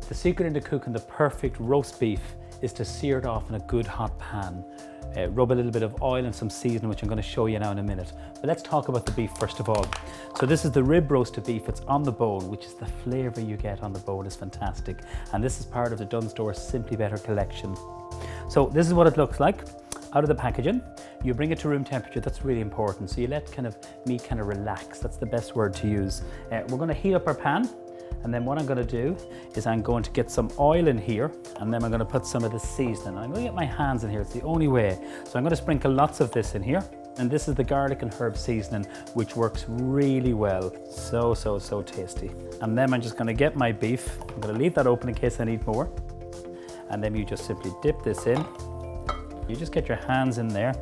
The secret into cooking the perfect roast beef is to sear it off in a good hot pan. Rub a little bit of oil and some seasoning, which I'm going to show you now in a minute. But let's talk about the beef first of all. So this is the rib roasted beef. It's on the bone, which is the flavour you get on the bone is fantastic. And this is part of the Dunnes Simply Better collection. So this is what it looks like out of the packaging. You bring it to room temperature. That's really important. So you let meat relax. That's the best word to use. We're going to heat up our pan. And then what I'm going to do is I'm going to get some oil in here, and then I'm going to put some of the seasoning. I'm going to get my hands in here, it's the only way. So I'm going to sprinkle lots of this in here. And this is the garlic and herb seasoning, which works really well. So tasty. And then I'm just going to get my beef. I'm going to leave that open in case I need more. And then you just simply dip this in. You just get your hands in there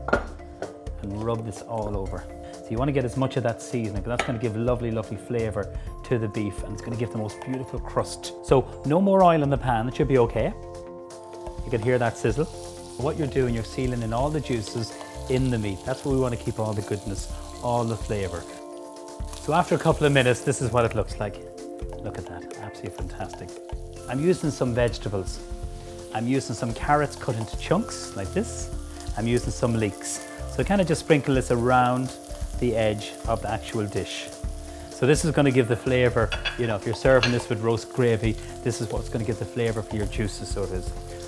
and rub this all over. So you want to get as much of that seasoning, because that's going to give lovely flavour to the beef, and it's going to give the most beautiful crust. So no more oil in the pan, it should be okay. You can hear that sizzle. What you're doing, you're sealing in all the juices in the meat. That's where we want to keep all the goodness, all the flavour. So after a couple of minutes, this is what it looks like. Look at that, absolutely fantastic. I'm using some vegetables. I'm using some carrots cut into chunks like this. I'm using some leeks. So kind of just sprinkle this around the edge of the actual dish. So this is going to give the flavour, if you're serving this with roast gravy, this is what's going to give the flavour for your juices, so it is.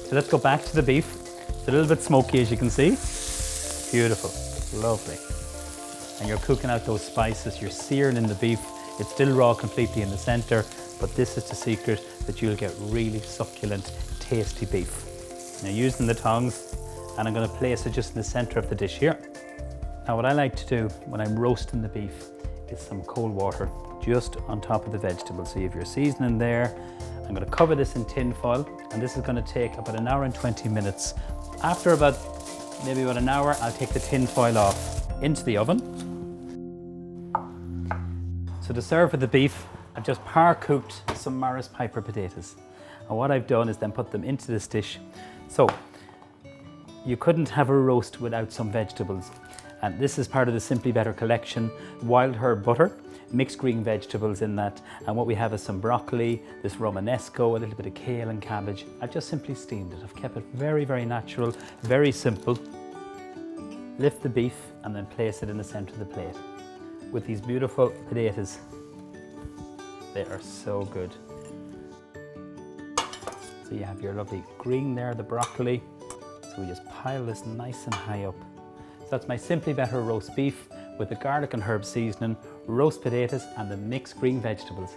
So let's go back to the beef. It's a little bit smoky, as you can see. Beautiful, lovely. And you're cooking out those spices, you're searing in the beef. It's still raw completely in the centre, but this is the secret that you'll get really succulent, tasty beef. Now using the tongs, and I'm going to place it just in the centre of the dish here. Now what I like to do when I'm roasting the beef is some cold water just on top of the vegetables. So you have your seasoning there. I'm going to cover this in tin foil, and this is going to take about an hour and 20 minutes. After maybe about an hour, I'll take the tin foil off into the oven. So to serve with the beef, I've just par-cooked some Morris Piper potatoes. And what I've done is then put them into this dish. So you couldn't have a roast without some vegetables. And this is part of the Simply Better collection. Wild herb butter, mixed green vegetables in that. And what we have is some broccoli, this Romanesco, a little bit of kale and cabbage. I've just simply steamed it. I've kept it very natural, very simple. Lift the beef and then place it in the center of the plate with these beautiful potatoes. They are so good. So you have your lovely green there, the broccoli. So we just pile this nice and high up. So that's my Simply Better roast beef with the garlic and herb seasoning, roast potatoes and the mixed green vegetables.